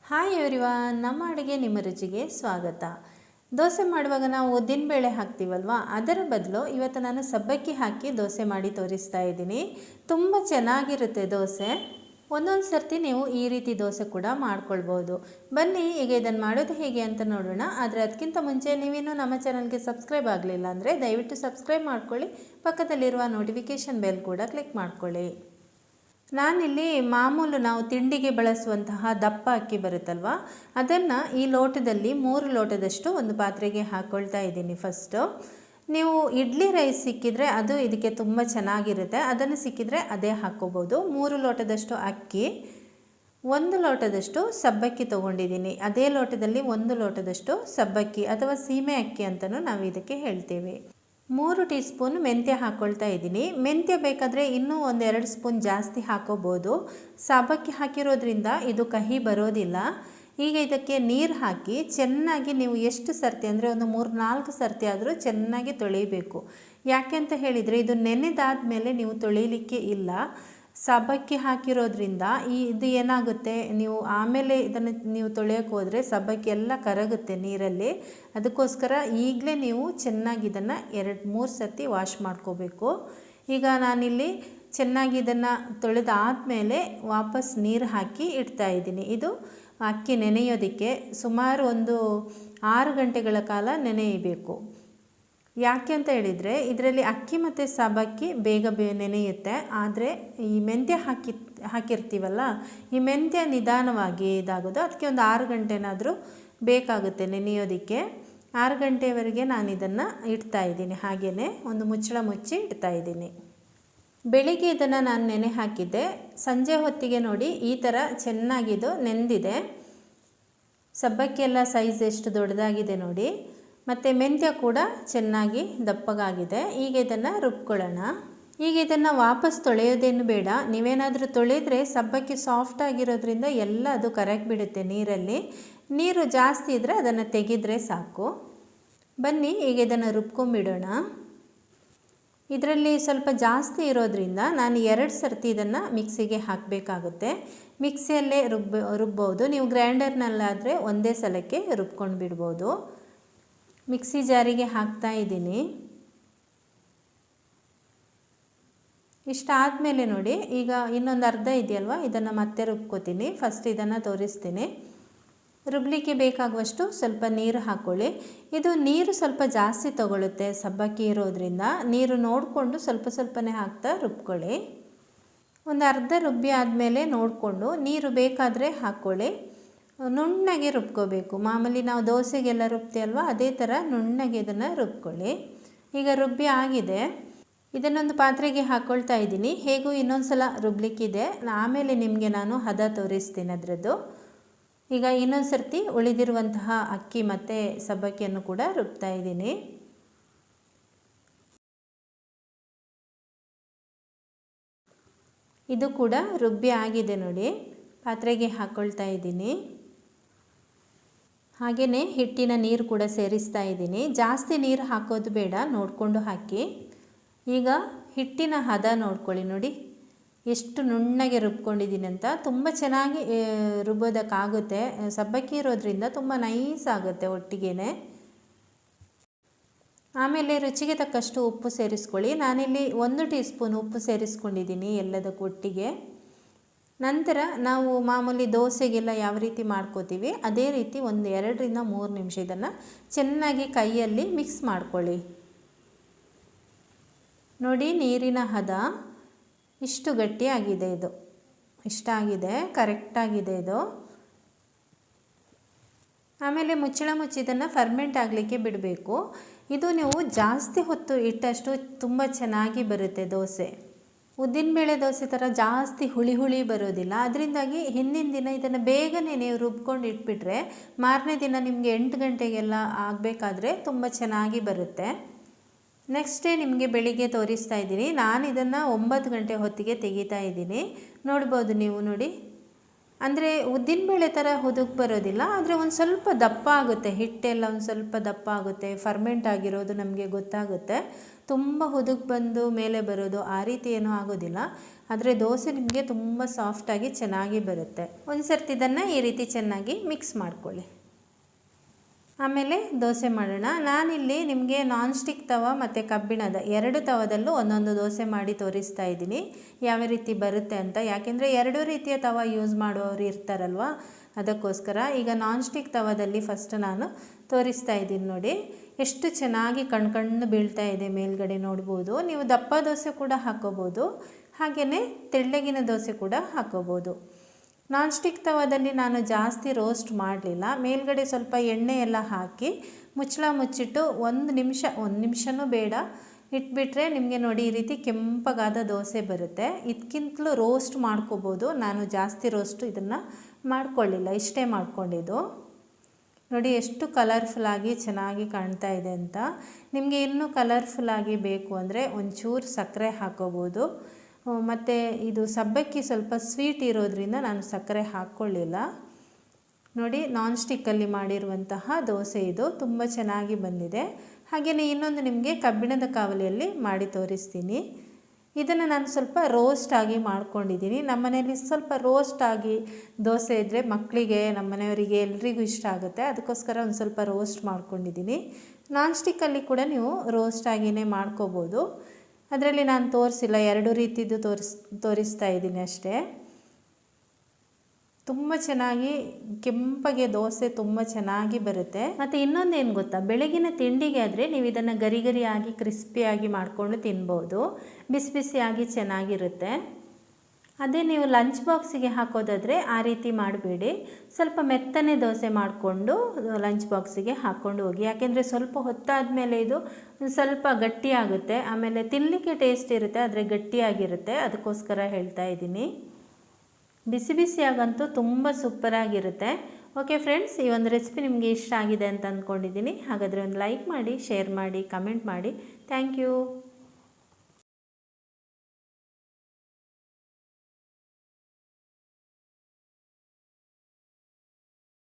Hi everyone, ನಮ್ಮ ಅಡುಗೆ ನಿಮ್ಮ ರುಚಿಗೆ ಸ್ವಾಗತ. ದೋಸೆ ಮಾಡುವಾಗ ನಾವು ಉದ್ದಿನಬೇಳೆ ಹಾಕ್ತೀವಲ್ವ, ಅದರ ಬದಲು ಇವತ್ತು ನಾನು ಸಬ್ಬಕ್ಕಿ ಹಾಕಿ ದೋಸೆ ಮಾಡಿ ತೋರಿಸ್ತಾ ಇದ್ದೀನಿ. ತುಂಬ ಚೆನ್ನಾಗಿರುತ್ತೆ ದೋಸೆ. ಒಂದೊಂದು ಸರ್ತಿ ನೀವು ಈ ರೀತಿ ದೋಸೆ ಕೂಡ ಮಾಡ್ಕೊಳ್ಬೋದು. ಬನ್ನಿ ಈಗ ಇದನ್ನು ಮಾಡೋದು ಹೇಗೆ ಅಂತ ನೋಡೋಣ. ಆದರೆ ಅದಕ್ಕಿಂತ ಮುಂಚೆ ನೀವಿನ್ನೂ ನಮ್ಮ ಚಾನಲ್ಗೆ ಸಬ್ಸ್ಕ್ರೈಬ್ ಆಗಲಿಲ್ಲ ಅಂದರೆ ದಯವಿಟ್ಟು ಸಬ್ಸ್ಕ್ರೈಬ್ ಮಾಡ್ಕೊಳ್ಳಿ. ಪಕ್ಕದಲ್ಲಿರುವ ನೋಟಿಫಿಕೇಷನ್ ಬೆಲ್ ಕೂಡ ಕ್ಲಿಕ್ ಮಾಡ್ಕೊಳ್ಳಿ. ನಾನಿಲ್ಲಿ ಮಾಮೂಲು ನಾವು ತಿಂಡಿಗೆ ಬಳಸುವಂತಹ ದಪ್ಪ ಅಕ್ಕಿ ಬರುತ್ತಲ್ವ, ಅದನ್ನು ಈ ಲೋಟದಲ್ಲಿ 3 ಲೋಟದಷ್ಟು ಒಂದು ಪಾತ್ರೆಗೆ ಹಾಕ್ಕೊಳ್ತಾ ಇದ್ದೀನಿ. ಫಸ್ಟು ನೀವು ಇಡ್ಲಿ ರೈಸ್ ಸಿಕ್ಕಿದರೆ ಅದು ಇದಕ್ಕೆ ತುಂಬ ಚೆನ್ನಾಗಿರುತ್ತೆ, ಅದನ್ನು ಸಿಕ್ಕಿದರೆ ಅದೇ ಹಾಕ್ಕೋಬೋದು. 3 ಲೋಟದಷ್ಟು ಅಕ್ಕಿ, 1 ಲೋಟದಷ್ಟು ಸಬ್ಬಕ್ಕಿ ತೊಗೊಂಡಿದ್ದೀನಿ. ಅದೇ ಲೋಟದಲ್ಲಿ 1 ಲೋಟದಷ್ಟು ಸಬ್ಬಕ್ಕಿ ಅಥವಾ ಸೀಮೆ ಅಕ್ಕಿ ಅಂತಲೂ ನಾವು ಇದಕ್ಕೆ ಹೇಳ್ತೇವೆ. 3 ಟೀ ಸ್ಪೂನ್ ಮೆಂತ್ಯ ಹಾಕ್ಕೊಳ್ತಾ ಇದ್ದೀನಿ. ಮೆಂತ್ಯ ಬೇಕಾದರೆ ಇನ್ನೂ 1-2 ಸ್ಪೂನ್ ಜಾಸ್ತಿ ಹಾಕೋಬೋದು. ಸಬ್ಬಕ್ಕಿ ಹಾಕಿರೋದ್ರಿಂದ ಇದು ಕಹಿ ಬರೋದಿಲ್ಲ. ಈಗ ಇದಕ್ಕೆ ನೀರು ಹಾಕಿ ಚೆನ್ನಾಗಿ ನೀವು ಎಷ್ಟು ಸರ್ತಿ ಅಂದರೆ ಒಂದು 3-4 ಸರ್ತಿ ಆದರೂ ಚೆನ್ನಾಗಿ ತೊಳಿಬೇಕು. ಯಾಕೆ ಅಂತ ಹೇಳಿದರೆ ಇದು ನೆನೆದಾದ ಮೇಲೆ ನೀವು ತೊಳಿಲಿಕ್ಕೆ ಇಲ್ಲ. ಸಬ್ಬಕ್ಕಿ ಹಾಕಿರೋದ್ರಿಂದ ಇದು ಏನಾಗುತ್ತೆ, ನೀವು ಆಮೇಲೆ ಇದನ್ನು ನೀವು ತೊಳೆಯೋಕ್ಕೆ ಹೋದರೆ ಸಬ್ಬಕ್ಕಿ ಎಲ್ಲ ಕರಗುತ್ತೆ ನೀರಲ್ಲಿ. ಅದಕ್ಕೋಸ್ಕರ ಈಗಲೇ ನೀವು ಚೆನ್ನಾಗಿ ಇದನ್ನು 2-3 ಸರ್ತಿ ವಾಶ್ ಮಾಡ್ಕೋಬೇಕು. ಈಗ ನಾನಿಲ್ಲಿ ಚೆನ್ನಾಗಿ ಇದನ್ನು ತೊಳೆದಾದಮೇಲೆ ವಾಪಸ್ ನೀರು ಹಾಕಿ ಇಡ್ತಾ ಇದ್ದೀನಿ. ಇದು ಅಕ್ಕಿ ನೆನೆಯೋದಕ್ಕೆ ಸುಮಾರು ಒಂದು 6 ಗಂಟೆಗಳ ಕಾಲ ನೆನೆಯಬೇಕು. ಯಾಕೆ ಅಂತ ಹೇಳಿದರೆ ಇದರಲ್ಲಿ ಅಕ್ಕಿ ಮತ್ತು ಸಬ್ಬಕ್ಕಿ ಬೇಗ ನೆನೆಯುತ್ತೆ. ಆದರೆ ಈ ಮೆಂತ್ಯ ಹಾಕಿರ್ತೀವಲ್ಲ, ಈ ಮೆಂತ್ಯ ನಿಧಾನವಾಗಿ ಇದಾಗೋದು. ಅದಕ್ಕೆ ಒಂದು 6 ಗಂಟೆನಾದರೂ ಬೇಕಾಗುತ್ತೆ ನೆನೆಯೋದಕ್ಕೆ. 6 ಗಂಟೆವರೆಗೆ ನಾನು ಇದನ್ನು ಇಡ್ತಾಯಿದ್ದೀನಿ. ಹಾಗೆಯೇ ಒಂದು ಮುಚ್ಚಳ ಮುಚ್ಚಿ ಇಡ್ತಾಯಿದ್ದೀನಿ. ಬೆಳಿಗ್ಗೆ ಇದನ್ನು ನಾನು ನೆನೆ ಹಾಕಿದ್ದೆ. ಸಂಜೆ ಹೊತ್ತಿಗೆ ನೋಡಿ ಈ ಥರ ಚೆನ್ನಾಗಿದು ನೆಂದಿದೆ. ಸಬ್ಬಕ್ಕಿ ಎಲ್ಲ ಸೈಜ್ ಎಷ್ಟು ದೊಡ್ಡದಾಗಿದೆ ನೋಡಿ, ಮತ್ತು ಮೆಂತ್ಯ ಕೂಡ ಚೆನ್ನಾಗಿ ದಪ್ಪಗಾಗಿದೆ. ಈಗ ಇದನ್ನು ರುಬ್ಕೊಳ್ಳೋಣ. ಈಗ ಇದನ್ನು ವಾಪಸ್ ತೊಳೆಯೋದೇನು ಬೇಡ. ನೀವೇನಾದರೂ ತೊಳೆದರೆ ಸಬ್ಬಕ್ಕಿ ಸಾಫ್ಟ್ ಆಗಿರೋದ್ರಿಂದ ಎಲ್ಲ ಅದು ಕರಗಿಬಿಡುತ್ತೆ ನೀರಲ್ಲಿ. ನೀರು ಜಾಸ್ತಿ ಇದ್ದರೆ ಅದನ್ನು ತೆಗೆದರೆ ಸಾಕು. ಬನ್ನಿ ಈಗ ಇದನ್ನು ರುಬ್ಕೊಂಬಿಡೋಣ. ಇದರಲ್ಲಿ ಸ್ವಲ್ಪ ಜಾಸ್ತಿ ಇರೋದ್ರಿಂದ ನಾನು 2 ಸರ್ತಿ ಇದನ್ನು ಮಿಕ್ಸಿಗೆ ಹಾಕಬೇಕಾಗುತ್ತೆ. ಮಿಕ್ಸಿಯಲ್ಲೇ ರುಬ್ಬೋದು. ನೀವು ಗ್ರೈಂಡರ್ನಲ್ಲಾದರೆ ಒಂದೇ ಸಲಕ್ಕೆ ರುಬ್ಕೊಂಡು ಬಿಡ್ಬೋದು. ಮಿಕ್ಸಿ ಜಾರಿಗೆ ಹಾಕ್ತಾ ಇದ್ದೀನಿ. ಇಷ್ಟಾದಮೇಲೆ ನೋಡಿ ಈಗ ಇನ್ನೊಂದು ಅರ್ಧ ಇದೆಯಲ್ವ, ಇದನ್ನು ಮತ್ತೆ ರುಬ್ಕೋತೀನಿ. ಫಸ್ಟ್ ಇದನ್ನು ತೋರಿಸ್ತೀನಿ. ರುಬ್ಲಿಕ್ಕೆ ಬೇಕಾಗುವಷ್ಟು ಸ್ವಲ್ಪ ನೀರು ಹಾಕ್ಕೊಳ್ಳಿ. ಇದು ನೀರು ಸ್ವಲ್ಪ ಜಾಸ್ತಿ ತಗೊಳ್ಳುತ್ತೆ ಸಬ್ಬಕ್ಕಿ ಇರೋದ್ರಿಂದ ನೀರು ನೋಡಿಕೊಂಡು ಸ್ವಲ್ಪನೇ ಹಾಕ್ತಾ ರುಬ್ಕೊಳ್ಳಿ. ಒಂದು ಅರ್ಧ ರುಬ್ಬಿ ಆದಮೇಲೆ ನೋಡಿಕೊಂಡು ನೀರು ಬೇಕಾದರೆ ಹಾಕ್ಕೊಳ್ಳಿ. ನುಣ್ಣಗೆ ರುಬ್ಕೋಬೇಕು. ಮಾಮೂಲಿ ನಾವು ದೋಸೆಗೆಲ್ಲ ರುಬ್ತೀವಲ್ವ, ಅದೇ ಥರ ನುಣ್ಣಗೆ ಇದನ್ನು ರುಬ್ಕೊಳ್ಳಿ. ಈಗ ರುಬ್ಬಿ ಆಗಿದೆ. ಇದನ್ನೊಂದು ಪಾತ್ರೆಗೆ ಹಾಕ್ಕೊಳ್ತಾ ಇದ್ದೀನಿ. ಹೇಗೂ ಇನ್ನೊಂದು ಸಲ ರುಬ್ಲಿಕ್ಕಿದೆ, ಆಮೇಲೆ ನಿಮಗೆ ನಾನು ಹದ ತೋರಿಸ್ತೀನಿ ಅದರದ್ದು. ಈಗ ಇನ್ನೊಂದು ಸರ್ತಿ ಉಳಿದಿರುವಂತಹ ಅಕ್ಕಿ ಮತ್ತು ಸಬ್ಬಕ್ಕಿಯನ್ನು ಕೂಡ ರುಬ್ತಾ ಇದ್ದೀನಿ. ಇದು ಕೂಡ ರುಬ್ಬಿ ಆಗಿದೆ ನೋಡಿ. ಪಾತ್ರೆಗೆ ಹಾಕ್ಕೊಳ್ತಾ ಇದ್ದೀನಿ. ಹಾಗೆಯೇ ಹಿಟ್ಟಿನ ನೀರು ಕೂಡ ಸೇರಿಸ್ತಾ ಇದ್ದೀನಿ. ಜಾಸ್ತಿ ನೀರು ಹಾಕೋದು ಬೇಡ, ನೋಡಿಕೊಂಡು ಹಾಕಿ. ಈಗ ಹಿಟ್ಟಿನ ಹದ ನೋಡ್ಕೊಳ್ಳಿ ನೋಡಿ, ಎಷ್ಟು ನುಣ್ಣಗೆ ರುಬ್ಕೊಂಡಿದ್ದೀನಿ ಅಂತ. ತುಂಬ ಚೆನ್ನಾಗಿ ರುಬ್ಬೋದಕ್ಕಾಗುತ್ತೆ. ಸಬ್ಬಕ್ಕಿ ಇರೋದ್ರಿಂದ ತುಂಬ ನೈಸ್ ಆಗುತ್ತೆ ಒಟ್ಟಿಗೆ. ಆಮೇಲೆ ರುಚಿಗೆ ತಕ್ಕಷ್ಟು ಉಪ್ಪು ಸೇರಿಸ್ಕೊಳ್ಳಿ. ನಾನಿಲ್ಲಿ 1 ಟೀ ಸ್ಪೂನ್ ಉಪ್ಪು ಸೇರಿಸ್ಕೊಂಡಿದ್ದೀನಿ ಎಲ್ಲದಕ್ಕೂ ಒಟ್ಟಿಗೆ. ನಂತರ ನಾವು ಮಾಮೂಲಿ ದೋಸೆಗೆಲ್ಲ ಯಾವ ರೀತಿ ಮಾಡ್ಕೋತೀವಿ ಅದೇ ರೀತಿ ಒಂದು 2-3 ನಿಮಿಷ ಇದನ್ನು ಚೆನ್ನಾಗಿ ಕೈಯಲ್ಲಿ ಮಿಕ್ಸ್ ಮಾಡ್ಕೊಳ್ಳಿ. ನೋಡಿ ನೀರಿನ ಹದ ಇಷ್ಟು ಗಟ್ಟಿಯಾಗಿದೆ. ಇದು ಇಷ್ಟಾಗಿದೆ, ಕರೆಕ್ಟಾಗಿದೆ ಇದು. ಆಮೇಲೆ ಮುಚ್ಚಳ ಮುಚ್ಚಿ ಇದನ್ನು ಫರ್ಮೆಂಟ್ ಆಗಲಿಕ್ಕೆ ಬಿಡಬೇಕು. ಇದು ನೀವು ಜಾಸ್ತಿ ಹೊತ್ತು ಇಟ್ಟಷ್ಟು ತುಂಬ ಚೆನ್ನಾಗಿ ಬರುತ್ತೆ ದೋಸೆ. ಉದ್ದಿನಬೇಳೆ ದೋಸೆ ಥರ ಜಾಸ್ತಿ ಹುಳಿ ಬರೋದಿಲ್ಲ. ಅದರಿಂದಾಗಿ ಹಿಂದಿನ ದಿನ ಇದನ್ನು ಬೇಗನೆ ನೀವು ರುಬ್ಕೊಂಡು ಇಟ್ಬಿಟ್ರೆ ಮಾರನೇ ದಿನ ನಿಮಗೆ 8 ಗಂಟೆಗೆಲ್ಲ ಆಗಬೇಕಾದ್ರೆ ತುಂಬ ಚೆನ್ನಾಗಿ ಬರುತ್ತೆ. ನೆಕ್ಸ್ಟ್ ಡೇ ನಿಮಗೆ ಬೆಳಿಗ್ಗೆ ತೋರಿಸ್ತಾ ಇದ್ದೀನಿ. ನಾನು ಇದನ್ನು 9 ಗಂಟೆ ಹೊತ್ತಿಗೆ ತೆಗಿತಾ ಇದ್ದೀನಿ. ನೋಡ್ಬೋದು ನೀವು ನೋಡಿ. ಅಂದರೆ ಉದ್ದಿನಬೇಳೆ ಥರ ಹುದುಗ್ ಬರೋದಿಲ್ಲ, ಆದರೆ ಒಂದು ಸ್ವಲ್ಪ ದಪ್ಪ ಆಗುತ್ತೆ. ಹಿಟ್ಟೆಲ್ಲ ಒಂದು ಸ್ವಲ್ಪ ದಪ್ಪ ಆಗುತ್ತೆ. ಫರ್ಮೆಂಟ್ ಆಗಿರೋದು ನಮಗೆ ಗೊತ್ತಾಗುತ್ತೆ. ತುಂಬ ಹುದುಗ್ ಬಂದು ಮೇಲೆ ಬರೋದು ಆ ರೀತಿ ಏನೂ ಆಗೋದಿಲ್ಲ. ಆದರೆ ದೋಸೆ ನಿಮಗೆ ತುಂಬ ಸಾಫ್ಟಾಗಿ ಚೆನ್ನಾಗಿ ಬರುತ್ತೆ. ಒಂದು ಸರ್ತಿ ಇದನ್ನು ಈ ರೀತಿ ಚೆನ್ನಾಗಿ ಮಿಕ್ಸ್ ಮಾಡ್ಕೊಳ್ಳಿ. ಆಮೇಲೆ ದೋಸೆ ಮಾಡೋಣ. ನಾನಿಲ್ಲಿ ನಿಮಗೆ ನಾನ್ ಸ್ಟಿಕ್ ತವ ಮತ್ತು ಕಬ್ಬಿಣದ 2 ತವದಲ್ಲೂ ಒಂದೊಂದು ದೋಸೆ ಮಾಡಿ ತೋರಿಸ್ತಾ ಇದ್ದೀನಿ ಯಾವ ರೀತಿ ಬರುತ್ತೆ ಅಂತ. ಯಾಕೆಂದರೆ 2 ರೀತಿಯ ತವ ಯೂಸ್ ಮಾಡುವವರು ಇರ್ತಾರಲ್ವ, ಅದಕ್ಕೋಸ್ಕರ. ಈಗ ನಾನ್ ಸ್ಟಿಕ್ ತವದಲ್ಲಿ ಫಸ್ಟ್ ನಾನು ತೋರಿಸ್ತಾ ಇದ್ದೀನಿ ನೋಡಿ, ಎಷ್ಟು ಚೆನ್ನಾಗಿ ಕಣ್ಣು ಬೀಳ್ತಾ ಇದೆ ಮೇಲ್ಗಡೆ ನೋಡ್ಬೋದು. ನೀವು ದಪ್ಪ ದೋಸೆ ಕೂಡ ಹಾಕೋಬೋದು, ಹಾಗೆಯೇ ತೆಳ್ಳಗಿನ ದೋಸೆ ಕೂಡ ಹಾಕೋಬೋದು. ನಾನ್ ಸ್ಟಿಕ್ ತವದಲ್ಲಿ ನಾನು ಜಾಸ್ತಿ ರೋಸ್ಟ್ ಮಾಡಲಿಲ್ಲ. ಮೇಲ್ಗಡೆ ಸ್ವಲ್ಪ ಎಣ್ಣೆ ಎಲ್ಲ ಹಾಕಿ ಮುಚ್ಚಳ ಮುಚ್ಚಿಟ್ಟು 1 ನಿಮಿಷನೂ ಬೇಡ ಇಟ್ಬಿಟ್ರೆ ನಿಮಗೆ ನೋಡಿ ಈ ರೀತಿ ಕೆಂಪಗಾದ ದೋಸೆ ಬರುತ್ತೆ. ಇದಕ್ಕಿಂತಲೂ ರೋಸ್ಟ್ ಮಾಡ್ಕೋಬೋದು. ನಾನು ಜಾಸ್ತಿ ರೋಸ್ಟು ಇದನ್ನು ಮಾಡ್ಕೊಳ್ಳಿಲ್ಲ, ಇಷ್ಟೇ ಮಾಡ್ಕೊಂಡಿದ್ದು. ನೋಡಿ ಎಷ್ಟು ಕಲರ್ಫುಲ್ಲಾಗಿ ಚೆನ್ನಾಗಿ ಕಾಣ್ತಾ ಇದೆ ಅಂತ. ನಿಮಗೆ ಇನ್ನೂ ಕಲರ್ಫುಲ್ಲಾಗಿ ಬೇಕು ಅಂದರೆ ಒಂಚೂರು ಸಕ್ಕರೆ ಹಾಕೋಬೋದು. ಮತ್ತು ಇದು ಸಬ್ಬಕ್ಕಿ ಸ್ವಲ್ಪ ಸ್ವೀಟ್ ಇರೋದ್ರಿಂದ ನಾನು ಸಕ್ಕರೆ ಹಾಕ್ಕೊಳ್ಳಿಲ್ಲ. ನೋಡಿ ನಾನ್ ಸ್ಟಿಕ್ಕಲ್ಲಿ ಮಾಡಿರುವಂತಹ ದೋಸೆ ಇದು ತುಂಬ ಚೆನ್ನಾಗಿ ಬಂದಿದೆ. ಹಾಗೆಯೇ ಇನ್ನೊಂದು ನಿಮಗೆ ಕಬ್ಬಿಣದ ಕಾವಲಿಯಲ್ಲಿ ಮಾಡಿ ತೋರಿಸ್ತೀನಿ. ಇದನ್ನು ನಾನು ಸ್ವಲ್ಪ ರೋಸ್ಟಾಗಿ ಮಾಡ್ಕೊಂಡಿದ್ದೀನಿ. ನಮ್ಮ ಮನೆಯಲ್ಲಿ ಸ್ವಲ್ಪ ರೋಸ್ಟಾಗಿ ದೋಸೆ ಇದ್ದರೆ ಮಕ್ಕಳಿಗೆ, ನಮ್ಮ ಮನೆಯವರಿಗೆ ಎಲ್ರಿಗೂ ಇಷ್ಟ ಆಗುತ್ತೆ. ಅದಕ್ಕೋಸ್ಕರ ಒಂದು ಸ್ವಲ್ಪ ರೋಸ್ಟ್ ಮಾಡ್ಕೊಂಡಿದ್ದೀನಿ. ನಾನ್ ಸ್ಟಿಕ್ಕಲ್ಲಿ ಕೂಡ ನೀವು ರೋಸ್ಟಾಗಿಯೇ ಮಾಡ್ಕೋಬೋದು. ಅದರಲ್ಲಿ ನಾನು ತೋರಿಸಿಲ್ಲ, 2 ರೀತಿದು ತೋರಿಸ್ತಾ ಇದ್ದೀನಿ ಅಷ್ಟೇ. ತುಂಬ ಚೆನ್ನಾಗಿ ಕೆಂಪಗೆ ದೋಸೆ ತುಂಬ ಚೆನ್ನಾಗಿ ಬರುತ್ತೆ. ಮತ್ತು ಇನ್ನೊಂದೇನು ಗೊತ್ತಾ, ಬೆಳಗಿನ ತಿಂಡಿಗೆ ಆದರೆ ನೀವು ಇದನ್ನು ಗರಿಯಾಗಿ ಕ್ರಿಸ್ಪಿಯಾಗಿ ಮಾಡಿಕೊಂಡು ತಿನ್ಬೋದು. ಬಿಸಿ ಬಿಸಿಯಾಗಿ ಚೆನ್ನಾಗಿರುತ್ತೆ. ಅದೇ ನೀವು ಲಂಚ್ ಬಾಕ್ಸಿಗೆ ಹಾಕೋದಾದರೆ ಆ ರೀತಿ ಮಾಡಬೇಡಿ. ಸ್ವಲ್ಪ ಮೆತ್ತನೆ ದೋಸೆ ಮಾಡಿಕೊಂಡು ಲಂಚ್ ಬಾಕ್ಸಿಗೆ ಹಾಕ್ಕೊಂಡು ಹೋಗಿ. ಯಾಕೆಂದರೆ ಸ್ವಲ್ಪ ಹೊತ್ತಾದಮೇಲೆ ಇದು ಸ್ವಲ್ಪ ಗಟ್ಟಿಯಾಗುತ್ತೆ, ಆಮೇಲೆ ತಿನ್ನಲಿಕ್ಕೆ ಟೇಸ್ಟ್ ಇರುತ್ತೆ ಆದರೆ ಗಟ್ಟಿಯಾಗಿರುತ್ತೆ. ಅದಕ್ಕೋಸ್ಕರ ಹೇಳ್ತಾ ಇದ್ದೀನಿ. ಬಿಸಿ ಬಿಸಿಯಾಗಂತೂ ತುಂಬ ಸೂಪರಾಗಿರುತ್ತೆ. ಓಕೆ ಫ್ರೆಂಡ್ಸ್, ಈ ಒಂದು ರೆಸಿಪಿ ನಿಮಗೆ ಇಷ್ಟ ಆಗಿದೆ ಅಂತ ಅಂದ್ಕೊಂಡಿದ್ದೀನಿ. ಹಾಗಾದರೆ ಒಂದು ಲೈಕ್ ಮಾಡಿ, ಶೇರ್ ಮಾಡಿ, ಕಮೆಂಟ್ ಮಾಡಿ. Thank you.